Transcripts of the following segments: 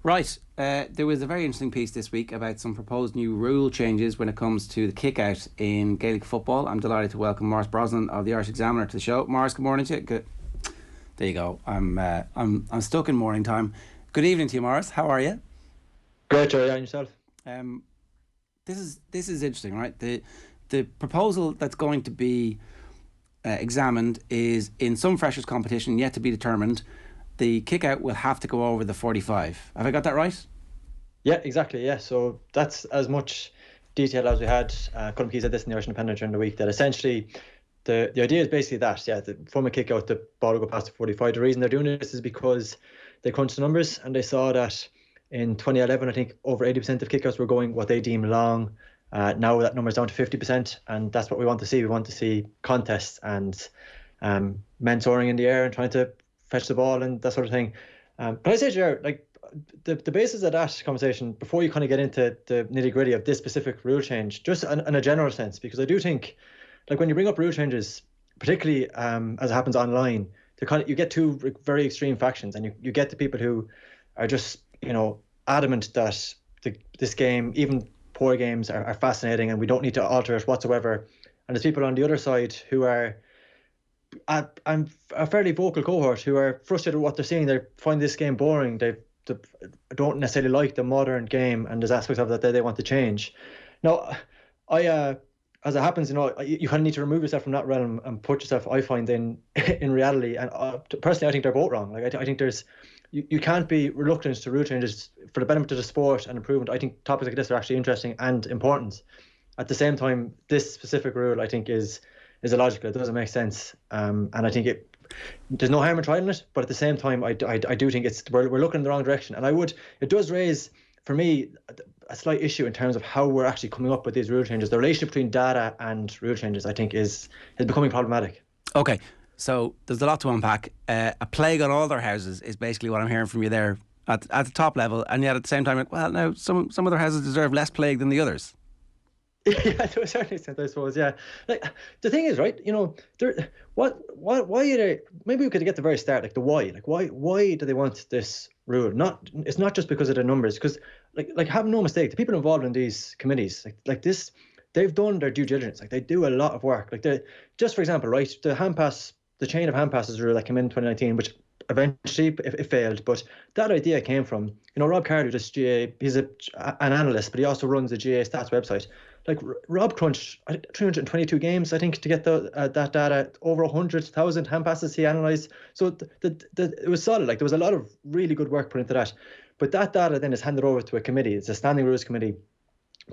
Right, there was a very interesting piece this week about some proposed new rule changes when it comes to the kick-out in Gaelic football. I'm delighted to welcome Maurice Brosnan of the Irish Examiner to the show. Maurice, good morning to you. Good. There you go. I'm stuck in morning time. Good evening to you, Maurice. How are you? Great, Jerry, and yourself? This is interesting, right? The proposal that's going to be examined is in some freshers competition yet to be determined. The kick-out will have to go over the 45. Have I got that right? Yeah, exactly. Yeah, so that's as much detail as we had. Colm Key said this in the Irish Independent during the week, that essentially the idea is basically that, from a kick-out, the ball will go past the 45. The reason they're doing this is because they crunched the numbers and they saw that in 2011, I think over 80% of kick-outs were going what they deem long. Now that number's down to 50%, and that's what we want to see. We want to see contests and men soaring in the air and trying to fetch the ball and that sort of thing. But I say, Ger, like the basis of that conversation, before you kind of get into the nitty-gritty of this specific rule change, just in a general sense, because I do think, like, when you bring up rule changes, particularly as it happens online, you get two very extreme factions, and you get the people who are just adamant that this game, even poor games, are fascinating and we don't need to alter it whatsoever. And there's people on the other side who are a fairly vocal cohort who are frustrated with what they're seeing. They find this game boring. They don't necessarily like the modern game, and there's aspects of that they want to change. Now, as it happens, you kind of need to remove yourself from that realm and put yourself, I find, in reality. And personally, I think they're both wrong. Like I think you can't be reluctant to rule changes for the benefit of the sport and improvement. I think topics like this are actually interesting and important. At the same time, this specific rule, I think, is illogical. It doesn't make sense, and I think there's no harm in trying it. But at the same time, I do think we're looking in the wrong direction, and it does raise, for me, a slight issue in terms of how we're actually coming up with these rule changes. The relationship between data and rule changes, I think, is becoming problematic. Okay, so there's a lot to unpack. A plague on all their houses is basically what I'm hearing from you there at the top level, and yet at the same time, well, now some of their houses deserve less plague than the others. Yeah, to a certain extent, I suppose. Yeah, like the thing is, right? Why are they? Maybe we could get the very start, like the why. Like why do they want this rule? It's not just because of the numbers. Because like have no mistake, the people involved in these committees, like this, they've done their due diligence. Like they do a lot of work. Like just for example, right, the chain of hand passes rule that came in 2019, which eventually it failed, but that idea came from Rob Carter, just GA. He's an analyst, but he also runs the GA stats website. Like Rob crunched 322 games, I think, to get that data. Over 100,000 hand passes he analysed. So it was solid. Like there was a lot of really good work put into that. But that data then is handed over to a committee. It's a standing rules committee.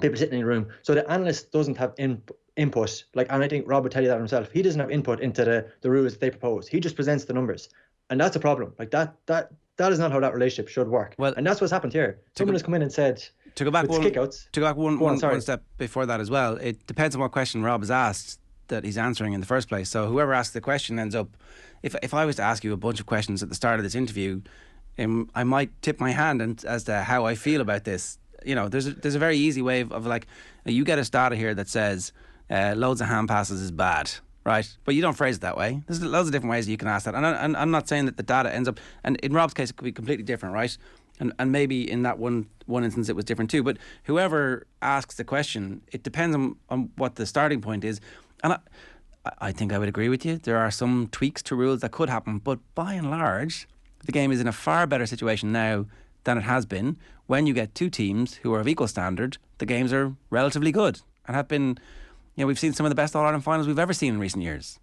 People sitting in a room. So the analyst doesn't have input. And I think Rob would tell you that himself. He doesn't have input into the rules that they propose. He just presents the numbers, and that's a problem. Like that is not how that relationship should work. Well, and that's what's happened here. Someone has come in and said, To go back one step before that as well, it depends on what question Rob has asked that he's answering in the first place. So whoever asks the question ends up, if I was to ask you a bunch of questions at the start of this interview, I might tip my hand as to how I feel about this. There's a very easy way of like, you get us data here that says loads of hand passes is bad, right? But you don't phrase it that way. There's loads of different ways you can ask that. And I'm not saying that the data ends up, and in Rob's case it could be completely different, right? And maybe in that one instance it was different too. But whoever asks the question, it depends on what the starting point is. And I think I would agree with you. There are some tweaks to rules that could happen. But by and large, the game is in a far better situation now than it has been. When you get two teams who are of equal standard, the games are relatively good and have been, we've seen some of the best All-Ireland finals we've ever seen in recent years.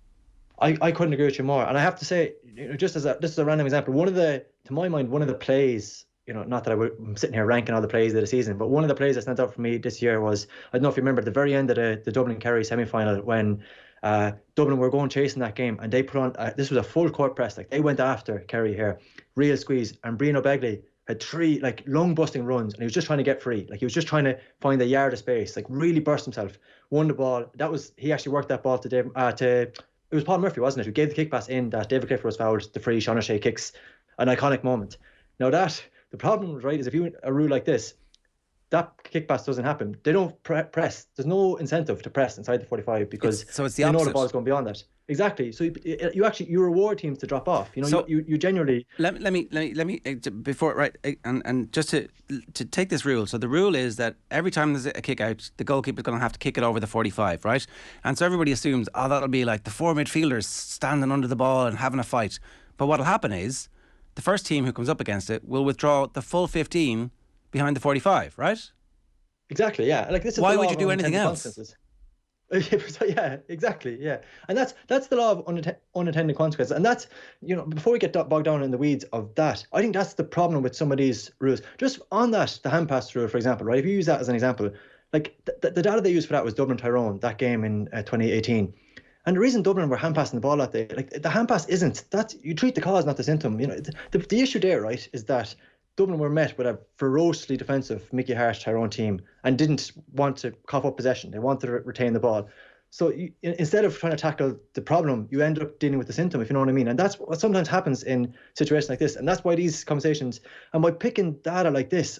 I couldn't agree with you more. And I have to say, just this is a random example, to my mind, one of the plays, not that I'm sitting here ranking all the plays of the season, but one of the plays that stands out for me this year was, I don't know if you remember, at the very end of the Dublin-Kerry semi-final, when Dublin were going chasing that game, and they put on, this was a full court press, like they went after Kerry here, real squeeze, and Brino Begley had 3 like lung busting runs, and he was just trying to get free. Like he was just trying to find a yard of space, like really burst himself, won the ball. He actually worked that ball to Dave, it was Paul Murphy, wasn't it, who gave the kick pass in that David Clifford was fouled, the free Sean O'Shea kicks, an iconic moment. Now the problem, right, is if you a rule like this, that kick pass doesn't happen. They don't press. There's no incentive to press inside the 45 because it's the they know opposite. the ball's going beyond that. Exactly. So you reward teams to drop off. So you genuinely. Let me before, right, and just to take this rule. So the rule is that every time there's a kick out, the goalkeeper's going to have to kick it over the 45, right? And so everybody assumes, that'll be like the 4 midfielders standing under the ball and having a fight. But what'll happen is the first team who comes up against it will withdraw the full 15 behind the 45, right? Exactly, yeah. Like this is why would you do anything else? Yeah, exactly, yeah. And that's the law of unintended consequences. And that's, before we get bogged down in the weeds of that, I think that's the problem with some of these rules. Just on that, the hand pass rule, for example, right? If you use that as an example, like the data they used for that was Dublin-Tyrone, that game in 2018. And the reason Dublin were hand passing the ball that day, like the hand pass you treat the cause, not the symptom. The issue there, right, is that Dublin were met with a ferociously defensive Mickey Harsh Tyrone team and didn't want to cough up possession. They wanted to retain the ball. So instead of trying to tackle the problem, you end up dealing with the symptom, if you know what I mean. And that's what sometimes happens in situations like this. And that's why these conversations, and by picking data like this,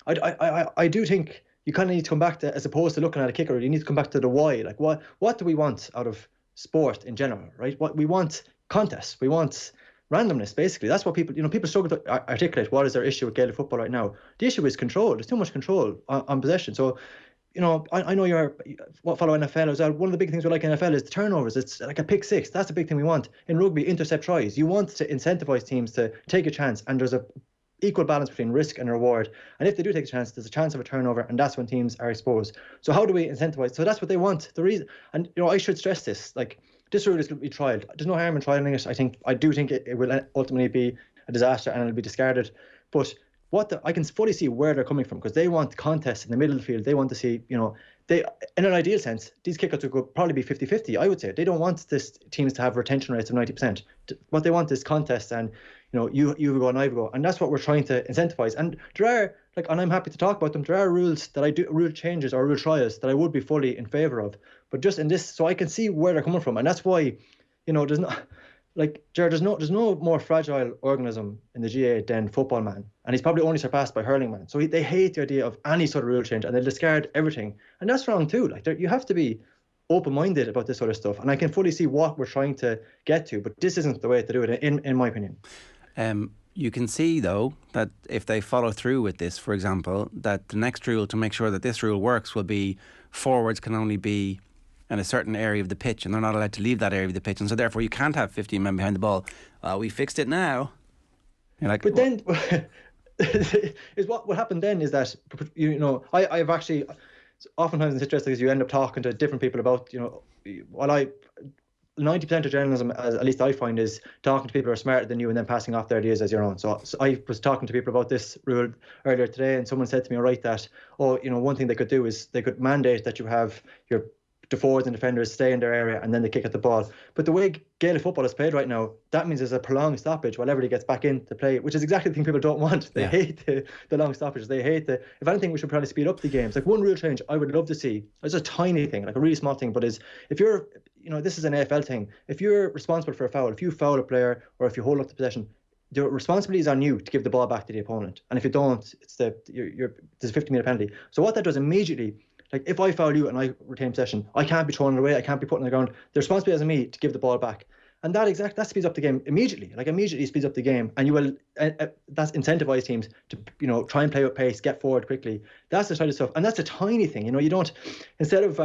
I do think you kind of need to come back to, as opposed to looking at a kicker, you need to come back to the why. Like what do we want out of sport in general, right? What we want contests, we want randomness, basically. That's what people struggle to articulate. What is their issue with Gaelic football right now? The issue is control. There's too much control on possession. So, I know you're follow NFL as well. One of the big things we like in NFL is the turnovers. It's like a pick six. That's the big thing we want. In rugby, intercept tries. You want to incentivize teams to take a chance, and there's a equal balance between risk and reward. And if they do take a chance, there's a chance of a turnover, and that's when teams are exposed. So how do we incentivize? So that's what they want. The reason, and I should stress this, like, this rule is going to be trialed. There's no harm in trialing it. I do think it will ultimately be a disaster and it'll be discarded. But I can fully see where they're coming from, because they want contests in the middle of the field. They want to see, they, in an ideal sense, these kickouts would probably be 50-50, I would say. They don't want teams to have retention rates of 90%. What they want is contests, and you go and I go, and that's what we're trying to incentivize. And there are, and I'm happy to talk about them, there are rules rule changes or rule trials that I would be fully in favour of. But just in this, so I can see where they're coming from, and that's why, there's not, Ger, there's no more fragile organism in the GA than football man, and he's probably only surpassed by hurling man. So they hate the idea of any sort of rule change, and they'll discard everything, and that's wrong too. You have to be open-minded about this sort of stuff, and I can fully see what we're trying to get to, but this isn't the way to do it, in my opinion. You can see, though, that if they follow through with this, for example, that the next rule to make sure that this rule works will be forwards can only be in a certain area of the pitch, and they're not allowed to leave that area of the pitch, and so therefore you can't have 15 men behind the ball. We fixed it now. But then, is what happened then is that, I've actually, oftentimes in situations like this, you end up talking to different people about, 90% of journalism, at least I find, is talking to people who are smarter than you and then passing off their ideas as your own. So I was talking to people about this rule earlier today, and someone said to me, that, one thing they could do is they could mandate that you have the forwards and defenders stay in their area and then they kick at the ball. But the way Gaelic football is played right now, that means there's a prolonged stoppage while everybody gets back into play, which is exactly the thing people don't want. They hate the long stoppages. They hate if anything, we should probably speed up the games. Like, one rule change I would love to see, it's a tiny thing, like a really small thing, but is if you're, this is an AFL thing, if you're responsible for a foul, if you foul a player or if you hold up the possession, the responsibility is on you to give the ball back to the opponent. And if you don't, there's a 50-metre penalty. So what that does immediately, like, if I foul you and I retain possession, I can't be throwing it away, I can't be putting it on the ground. The responsibility is on me to give the ball back. And that speeds up the game immediately. Immediately speeds up the game, and you will that's incentivize teams to try and play with pace, get forward quickly. That's the type of stuff, and that's a tiny thing. You don't, instead of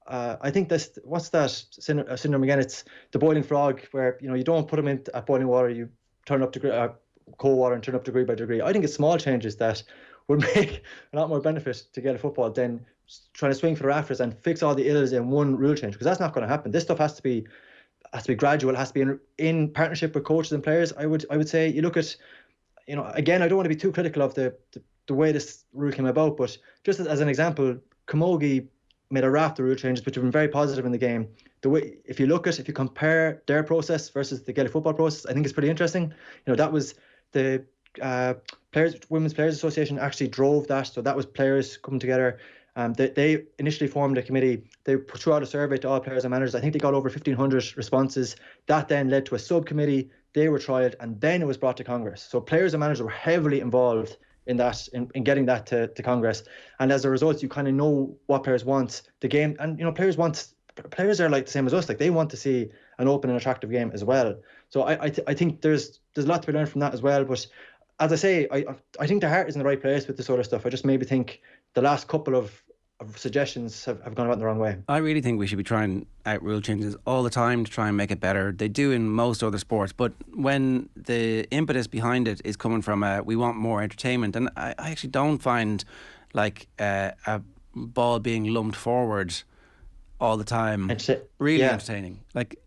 I think this, what's that syndrome again? It's the boiling frog, where you don't put them in at boiling water, you turn up to cold water and turn up degree by degree. I think it's small changes that would make a lot more benefit to Gaelic football than trying to swing for the rafters and fix all the ills in one rule change, because that's not going to happen. This stuff has to be gradual. It has to be in partnership with coaches and players. I would say, you look at, again, I don't want to be too critical of the way this rule came about, but just as an example, Camogie made a raft of rule changes which have been very positive in the game. The way, if you compare their process versus the Gaelic football process, I think it's pretty interesting. That was the Women's Players Association actually drove that. So that was players coming together. They initially formed a committee. They threw out a survey to all players and managers. I think they got over 1,500 responses. That then led to a subcommittee. They were trialed, and then it was brought to Congress. So players and managers were heavily involved in getting that to Congress. And as a result, you kind of know what players want the game. And, players are like the same as us. Like, they want to see an open and attractive game as well. So I think there's a lot to be learned from that as well. But as I say, I think the heart is in the right place with this sort of stuff. I just maybe think the last couple of suggestions have gone about the wrong way. I really think we should be trying out rule changes all the time to try and make it better. They do in most other sports, but when the impetus behind it is coming from we want more entertainment, and I actually don't find like a ball being lumped forward all the time really entertaining. Like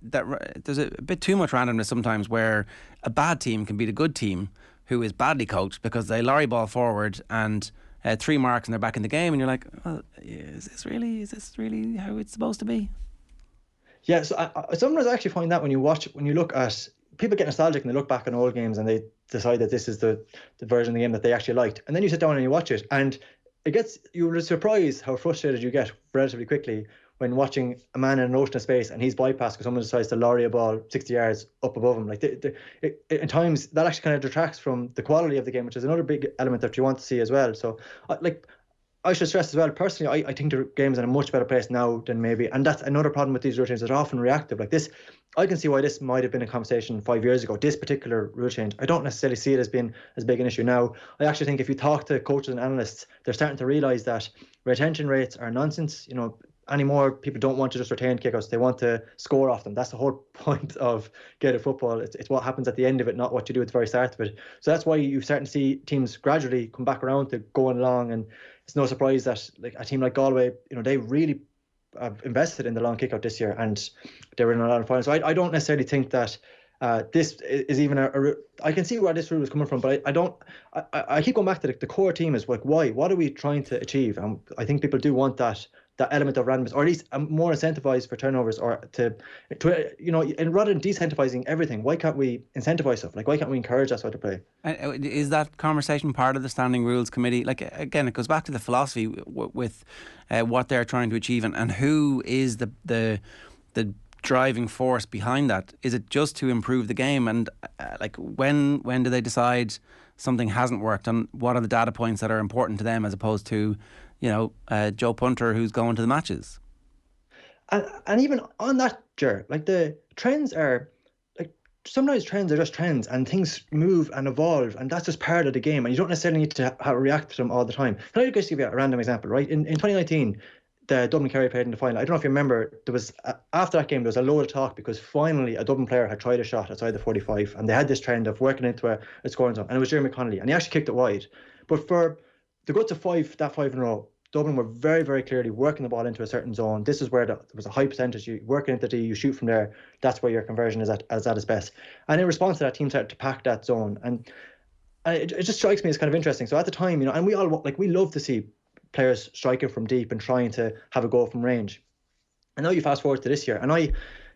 there's a bit too much randomness sometimes, where a bad team can beat a good team who is badly coached because they lorry ball forward and 3 marks and they're back in the game, and you're like, well, is this really how it's supposed to be? Yeah, so I sometimes actually find that when you look at people get nostalgic and they look back on old games and they decide that this is the version of the game that they actually liked, and then you sit down and you watch it, and you're surprised how frustrated you get relatively quickly when watching a man in an ocean of space and he's bypassed because someone decides to lorry a ball 60 yards up above him. Like, at times that actually kind of detracts from the quality of the game, which is another big element that you want to see as well. So, I should stress as well, personally, I think the game's in a much better place now than maybe, and that's another problem with these rule changes. They're often reactive. Like this, I can see why this might have been a conversation 5 years ago, this particular rule change. I don't necessarily see it as being as big an issue now. I actually think if you talk to coaches and analysts, they're starting to realise that retention rates are nonsense. Anymore, people don't want to just retain kickouts. They want to score off them. That's the whole point of Gaelic football. It's what happens at the end of it, not what you do at the very start of it. So that's why you're starting to see teams gradually come back around to going along. And it's no surprise that like a team like Galway, they really invested in the long kickout this year, and they were in a lot of finals. So I don't necessarily think that this is even I can see where this rule is coming from, but I keep going back to the core team is like, why? What are we trying to achieve? And I think people do want that element of randomness, or at least more incentivized for turnovers, or to and rather than decentivizing everything, why can't we incentivize stuff? Like, why can't we encourage that sort of play? Is that conversation part of the Standing Rules Committee? Like, again, it goes back to the philosophy with what they're trying to achieve, and who is the driving force behind that? Is it just to improve the game? And like, when do they decide something hasn't worked, and what are the data points that are important to them as opposed to Joe Punter who's going to the matches? And even on that, Ger, like, the trends are like, sometimes trends are just trends and things move and evolve, and that's just part of the game, and you don't necessarily need to react to them all the time. Can I just give you a random example, right? In 2019, the Dublin Kerry played in the final. I don't know if you remember, there was after that game there was a load of talk because finally a Dublin player had tried a shot outside the 45, and they had this trend of working into a scoring zone, and it was Jeremy Connolly, and he actually kicked it wide. But for the go to five in a row, Dublin were very, very clearly working the ball into a certain zone. This is where there was a high percentage. You work into D, you shoot from there. That's where your conversion is at its best. And in response to that, teams started to pack that zone. And it just strikes me as kind of interesting. So at the time, and we love to see players striking from deep and trying to have a goal from range. And now you fast forward to this year, and I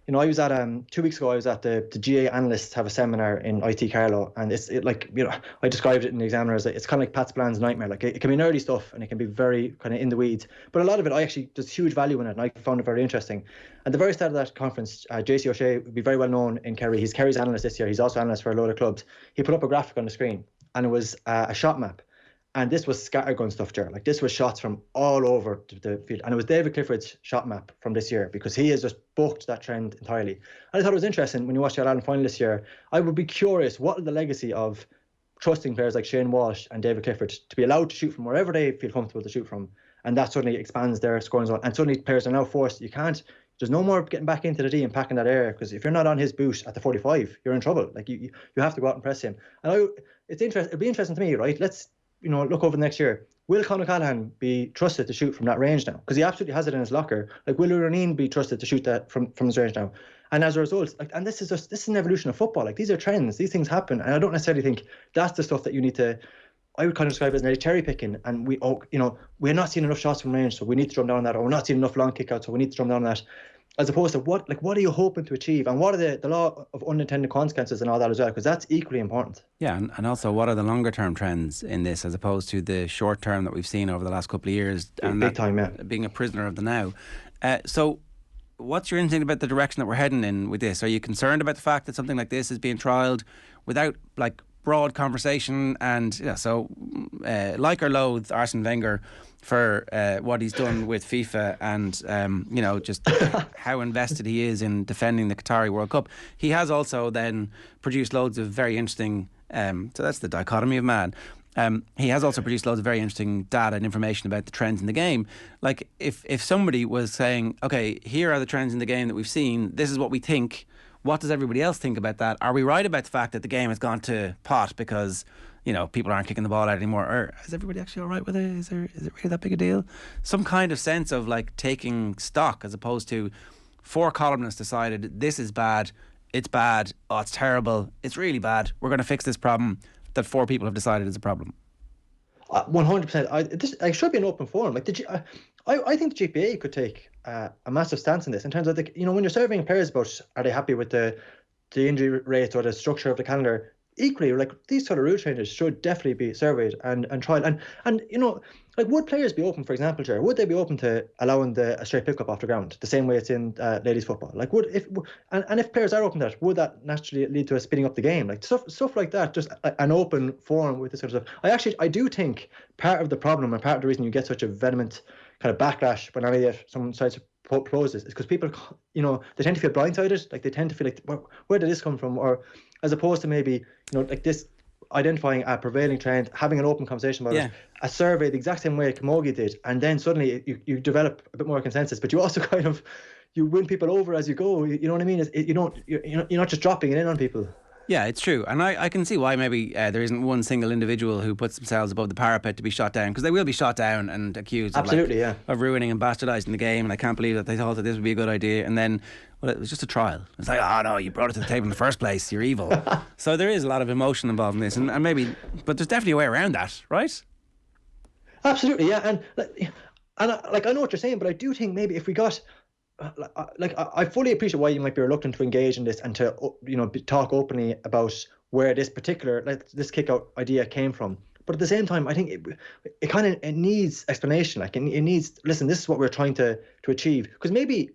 was at 2 weeks ago. I was at the GA analysts have a seminar in IT Carlow, and I described it in the Examiner as it's kind of like Pat Spillane nightmare. Like, it can be nerdy stuff and it can be very kind of in the weeds, but a lot of it there's huge value in it, and I found it very interesting. At the very start of that conference, JC O'Shea would be very well known in Kerry. He's Kerry's analyst this year. He's also analyst for a load of clubs. He put up a graphic on the screen, and it was a shot map. And this was scattergun stuff, Ger. Like, this was shots from all over the field. And it was David Clifford's shot map from this year, because he has just booked that trend entirely. And I thought it was interesting when you watched the All-Ireland final this year. I would be curious, what is the legacy of trusting players like Shane Walsh and David Clifford to be allowed to shoot from wherever they feel comfortable to shoot from? And that suddenly expands their scoring zone. And suddenly players are now forced, there's no more getting back into the D and packing that air, because if you're not on his boot at the 45, you're in trouble. Like, you have to go out and press him. And it'd be interesting to me, right? Let's look over the next year. Will Conor Callahan be trusted to shoot from that range now? Because he absolutely has it in his locker. Like, will Ronin be trusted to shoot that from his range now? And as a result, and this is an evolution of football. Like, these are trends. These things happen. And I don't necessarily think that's the stuff that you need to, I would kind of describe it as nearly cherry picking. And we're not seeing enough shots from range, so we need to drum down on that. Or we're not seeing enough long kickouts, so we need to drum down on that. As opposed to what are you hoping to achieve, and what are the law of unintended consequences and all that as well, because that's equally important. Yeah, and also what are the longer term trends in this, as opposed to the short term that we've seen over the last couple of years, and big time, yeah, being a prisoner of the now. So what's your instinct about the direction that we're heading in with this? Are you concerned about the fact that something like this is being trialled without, like, broad conversation, and so like or loathe Arsene Wenger for what he's done with FIFA and just how invested he is in defending the Qatari World Cup. He has also then produced loads of very interesting so that's the dichotomy of man. He has also produced loads of very interesting data and information about the trends in the game. Like if somebody was saying, okay, here are the trends in the game that we've seen, this is what we think, what does everybody else think about that? Are we right about the fact that the game has gone to pot because people aren't kicking the ball out anymore? Or is everybody actually all right with it? Is it really that big a deal? Some kind of sense of like taking stock, as opposed to 4 columnists decided this is bad, it's bad, oh it's terrible, it's really bad, we're going to fix this problem that 4 people have decided is a problem. 100%. This should be an open forum. Like I think the GPA could take a massive stance in this in terms of when you're surveying players about are they happy with the injury rate or the structure of the calendar. Equally, like these sort of rule changes should definitely be surveyed and tried. And like would players be open, for example, Ger, would they be open to allowing a straight pickup off the ground the same way it's in ladies football? Like if players are open to that, would that naturally lead to a speeding up the game? Like stuff like that, just an open forum with this sort of stuff. I do think part of the problem and part of the reason you get such a vehement kind of backlash when any of some sides propose this is because people, they tend to feel blindsided. Like they tend to feel like, where did this come from? Or as opposed to maybe, like this, identifying a prevailing trend, having an open conversation about it, a survey the exact same way Camogie did, and then suddenly you develop a bit more consensus, but you also kind of, you win people over as you go. You know what I mean? You're not just dropping it in on people. Yeah, it's true. And I can see why maybe there isn't one single individual who puts themselves above the parapet to be shot down, because they will be shot down and accused of ruining and bastardising the game, and I can't believe that they thought that this would be a good idea, and then it was just a trial. It's like, oh no, you brought it to the table in the first place, you're evil. So there is a lot of emotion involved in this, and maybe, but there's definitely a way around that, right? Absolutely, yeah. And I know what you're saying, but I do think maybe if we got I fully appreciate why you might be reluctant to engage in this and to talk openly about where this particular this kick out idea came from. But at the same time, I think it needs explanation. Like it needs, listen, this is what we're trying to achieve. Because maybe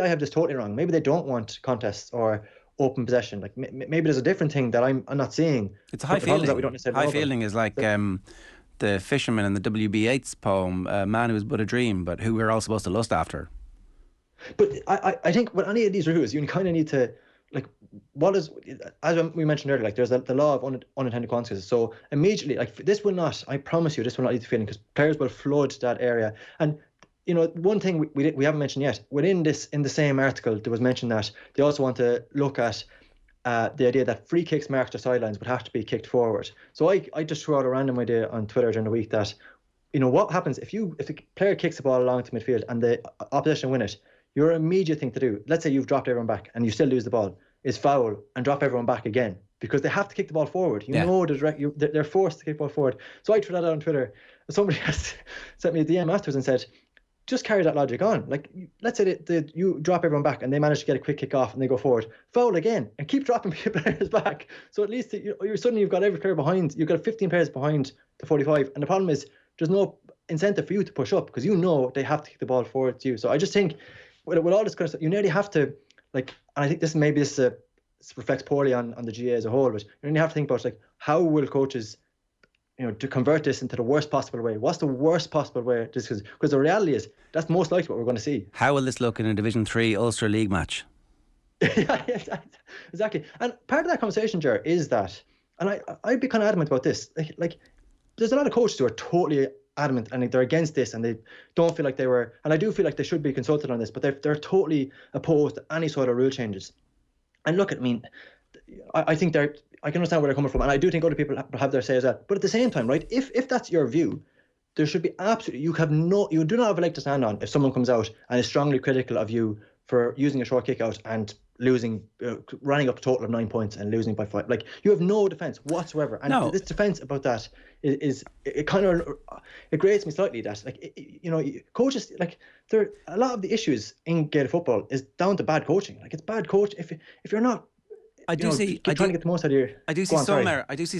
I have this totally wrong. Maybe they don't want contests or open possession. Like maybe there's a different thing that I'm not seeing. It's a high fielding. That we don't necessarily high fielding is like the fisherman in the W.B. Yeats poem, "A man who was but a dream, but who we're all supposed to lust after." But I think with any of these rules, you kind of need to, like, what is, as we mentioned earlier, like there's the law of unintended consequences. So immediately, like this will not, I promise you, this will not lead to fielding, because players will flood that area. And one thing we haven't mentioned yet, within this, in the same article, there was mentioned that they also want to look at the idea that free kicks marked or sidelines would have to be kicked forward. So I just threw out a random idea on Twitter during the week that, what happens if the player kicks the ball along to midfield and the opposition win it? Your immediate thing to do, let's say you've dropped everyone back and you still lose the ball, is foul and drop everyone back again, because they have to kick the ball forward. They're forced to kick the ball forward. So I threw that out on Twitter. Somebody has sent me a DM afterwards and said, just carry that logic on. Like, let's say that you drop everyone back and they manage to get a quick kick off and they go forward, foul again, and keep dropping players back. So at least suddenly you've got every player behind. You've got 15 players behind the 45, and the problem is there's no incentive for you to push up, because they have to kick the ball forward to you. So I just think, with all this kind of stuff, you nearly have to, like, and I think this reflects poorly on the GA as a whole, but you really have to think about, like, how will coaches, to convert this into the worst possible way? What's the worst possible way? Because the reality is that's most likely what we're going to see. How will this look in a Division 3 Ulster League match? Yeah, exactly. And part of that conversation, Ger, is that, and I'd be kind of adamant about this, like there's a lot of coaches who are totally adamant and they're against this, and they don't feel like they were, and I do feel like they should be consulted on this, but they're totally opposed to any sort of rule changes. And look, I think I can understand where they're coming from, and I do think other people have their say as well. But at the same time, right, if that's your view, there should be absolutely, you do not have a leg to stand on if someone comes out and is strongly critical of you for using a short kick out and losing, running up a total of 9 points and losing by 5. Like, you have no defence whatsoever. And this defence about that is it kind of, it grates me slightly that, like, coaches, like, a lot of the issues in Gaelic football is down to bad coaching. Like, it's bad coach if you're not. I do see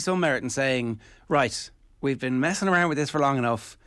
some merit in saying, right, we've been messing around with this for long enough.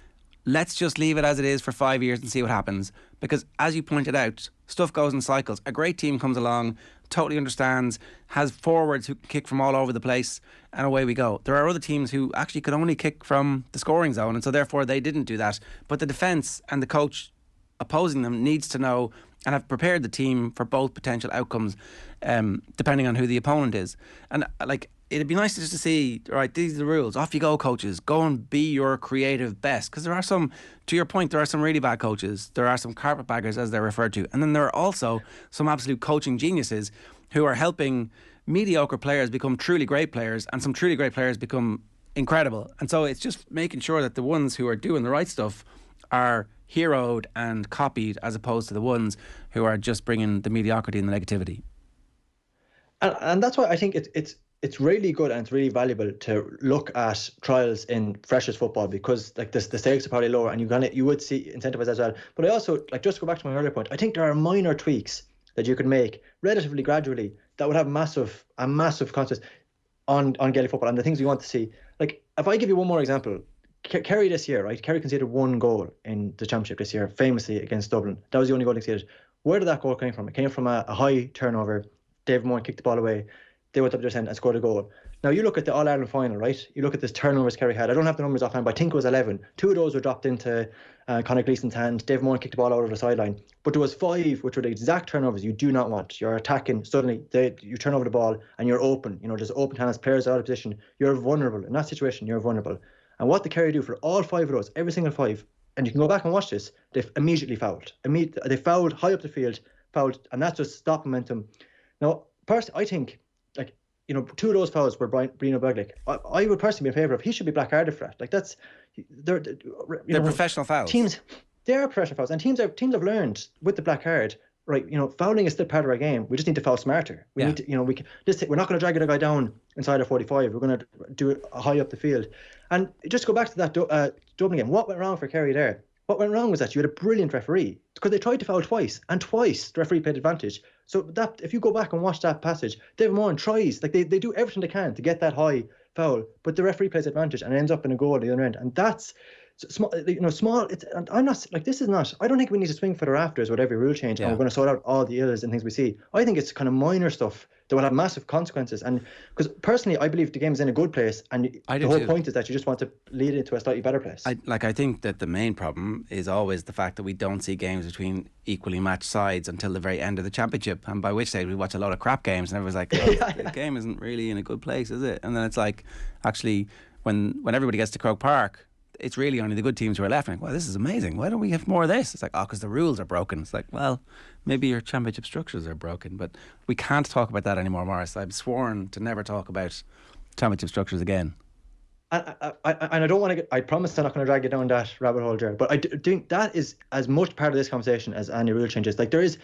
let's just leave it as it is for 5 years and see what happens. Because as you pointed out, stuff goes in cycles. A great team comes along, totally understands, has forwards who can kick from all over the place, and away we go. There are other teams who actually could only kick from the scoring zone, and so therefore they didn't do that. But the defence and the coach opposing them needs to know and have prepared the team for both potential outcomes, depending on who the opponent is. And like, it'd be nice just to see, all right, these are the rules. Off you go, coaches. Go and be your creative best. Because there are some, to your point, there are some really bad coaches. There are some carpetbaggers, as they're referred to. And then there are also some absolute coaching geniuses who are helping mediocre players become truly great players, and some truly great players become incredible. And so it's just making sure that the ones who are doing the right stuff are heroed and copied, as opposed to the ones who are just bringing the mediocrity and the negativity. And that's why I think it's really good and it's really valuable to look at trials in freshers football, because like the stakes are probably lower and you would see incentivized as well. But I also, like, just to go back to my earlier point, I think there are minor tweaks that you can make relatively gradually that would have a massive consequence on Gaelic football and the things we want to see. Like, if I give you one more example, Kerry this year, right? Kerry conceded 1 goal in the championship this year, famously against Dublin. That was the only goal they conceded. Where did that goal come from? It came from a high turnover. David Moore kicked the ball away. They went up to their end and scored a goal. Now you look at the All-Ireland final, right? You look at this turnovers Kerry had. I don't have the numbers offhand, but I think it was 11. 2 of those were dropped into Conor Gleeson's hand. David Moore kicked the ball out of the sideline. But there was 5 which were the exact turnovers you do not want. You're attacking, suddenly you turn over the ball and you're open. You know, there's open hands, players out of position. You're vulnerable. In that situation, you're vulnerable. And what the Kerry do for all 5 of those, every single 5, and you can go back and watch this, they've immediately fouled. They fouled high up the field, and that's just stop momentum. Now, personally, I think, like, you know, 2 of those fouls were Brino Beglic. I would personally be in favour of. He should be black-carded for that. Like, they're professional fouls. They are professional fouls, and teams have learned with the black card. Right, you know, fouling is still part of our game. We just need to foul smarter. We need to, you know, we're not going to drag a guy down inside our 45. We're going to do it high up the field. And just go back to that Dublin game. What went wrong for Kerry there? What went wrong was that you had a brilliant referee, because they tried to foul twice, and twice the referee played advantage. So that, if you go back and watch that passage, David Moore tries, like they do everything they can to get that high foul, but the referee plays advantage and ends up in a goal at the other end. And that's small, you know, small. I'm not like, this is not. I don't think we need to swing for the rafters with every rule change, and we're going to sort out all the ills and things we see. I think it's kind of minor stuff that will have massive consequences. And because personally, I believe the game is in a good place, and the whole point is that you just want to lead it to a slightly better place. I think that the main problem is always the fact that we don't see games between equally matched sides until the very end of the championship, and by which stage we watch a lot of crap games, and everyone's like, the game isn't really in a good place, is it? And then it's like, actually, when everybody gets to Croke Park, it's really only the good teams who are left. Like, wow, this is amazing. Why don't we have more of this? It's like, because the rules are broken. It's like, well, maybe your championship structures are broken, but we can't talk about that anymore, Maurice. I've sworn to never talk about championship structures again. And I don't want to I promise I'm not going to drag you down that rabbit hole, Ger, but I think that is as much part of this conversation as any rule changes. Like, there's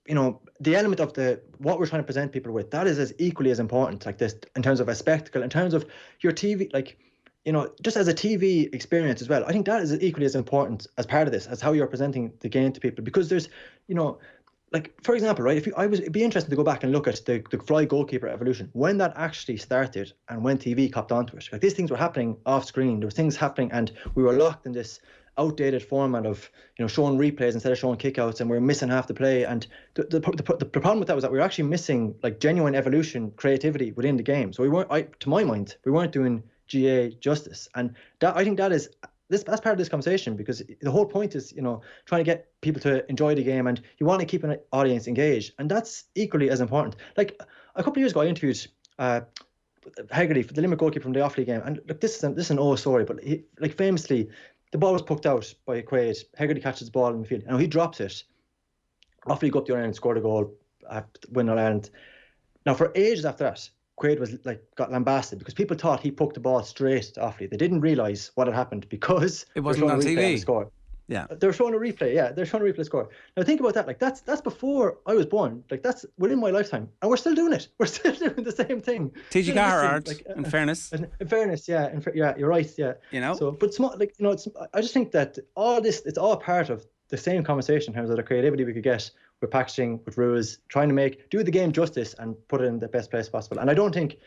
you know, the element of what we're trying to present people with, that is as equally as important, like this, in terms of a spectacle, in terms of your TV, like, you know, just as a TV experience as well. I think that is equally as important as part of this, as how you're presenting the game to people. Because there's, you know, like, for example, right, it'd be interesting to go back and look at the fly goalkeeper evolution, when that actually started and when TV copped onto it. Like, these things were happening off screen. There were things happening, and we were locked in this outdated format of, you know, showing replays instead of showing kickouts, and we were missing half the play. And the problem with that was that we were actually missing, like, genuine evolution, creativity within the game. So we weren't, to my mind, we weren't doing GA justice. And that, I think that's part of this conversation, because the whole point is, you know, trying to get people to enjoy the game, and you want to keep an audience engaged, and that's equally as important. Like, a couple of years ago, I interviewed Hegarty, the Limerick goalkeeper from the Offaly game, and look, this is an old story, but he, like, famously, the ball was poked out by Quaid. Hegarty catches the ball in the field, and he drops it. Offaly go up the other end and scored a goal, win All-Ireland. Now, for ages after that, Quaid was, like, got lambasted because people thought he poked the ball straight to Offaly. They didn't realise what had happened because it wasn't on TV. Score. Yeah, they're showing a replay. Yeah, they're showing a replay score. Now think about that. Like, that's before I was born. Like, that's within my lifetime, and we're still doing it. We're still doing the same thing. TG Garrard, like, in fairness. In fairness, yeah, yeah, you're right. Yeah, you know. So, but small, like, you know, I just think that all this, it's all part of the same conversation in terms of the creativity we could get with packaging, with rules, trying to do the game justice and put it in the best place possible. And I don't think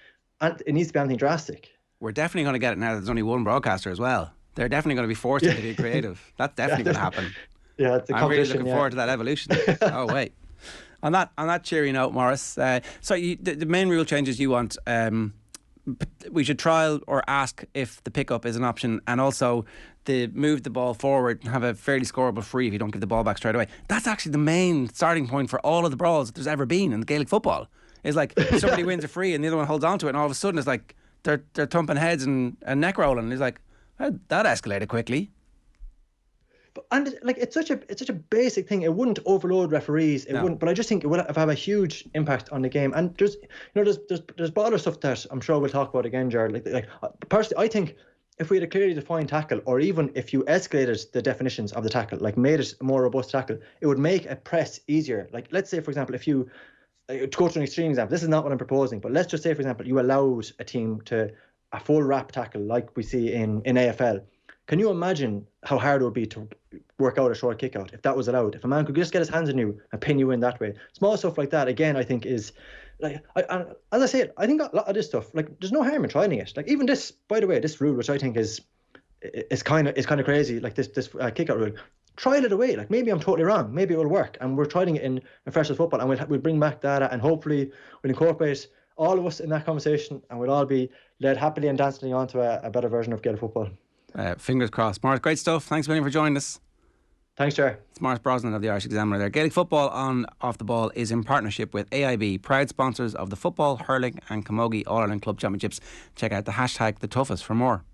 it needs to be anything drastic. We're definitely going to get it now that there's only one broadcaster as well. They're definitely going to be forced into being creative. That's definitely going to happen. Yeah, it's a I'm really looking forward to that evolution. Oh, wait. On that cheery note, Maurice, so the main rule changes you want, we should trial or ask if the pickup is an option, and also move the ball forward and have a fairly scoreable free if you don't give the ball back straight away. That's actually the main starting point for all of the brawls that there's ever been in the Gaelic football. It's like somebody wins a free and the other one holds on to it, and all of a sudden it's like they're thumping heads and neck rolling. It's like, that escalated quickly. And like it's such a basic thing. It wouldn't overload referees. It wouldn't. But I just think it would have a huge impact on the game. And there's broader stuff that I'm sure we'll talk about again, Ger. Like personally, I think if we had a clearly defined tackle, or even if you escalated the definitions of the tackle, like made it a more robust tackle, it would make a press easier. Like let's say, for example, if you to go to an extreme example, this is not what I'm proposing, but let's just say, for example, you allowed a team to a full wrap tackle like we see in AFL. Can you imagine how hard it would be to work out a short kick out if that was allowed? If a man could just get his hands on you and pin you in that way. Small stuff like that, again, I think is, like, as I say, I think a lot of this stuff, like, there's no harm in trying it. Like, even this, by the way, this rule, which I think is kind of crazy, like this kick out rule, trial it away. Like, maybe I'm totally wrong. Maybe it will work. And we're trying it in professional football, and we'll bring back data, and hopefully we'll incorporate all of us in that conversation, and we'll all be led happily and dancingly onto a better version of Gaelic football. Fingers crossed. Maurice, great stuff. Thanks a million for joining us. Thanks, Ger. It's Maurice Brosnan of the Irish Examiner there. Gaelic Football on Off the Ball is in partnership with AIB, proud sponsors of the football, hurling and camogie All-Ireland Club Championships. Check out the hashtag #TheToughest for more.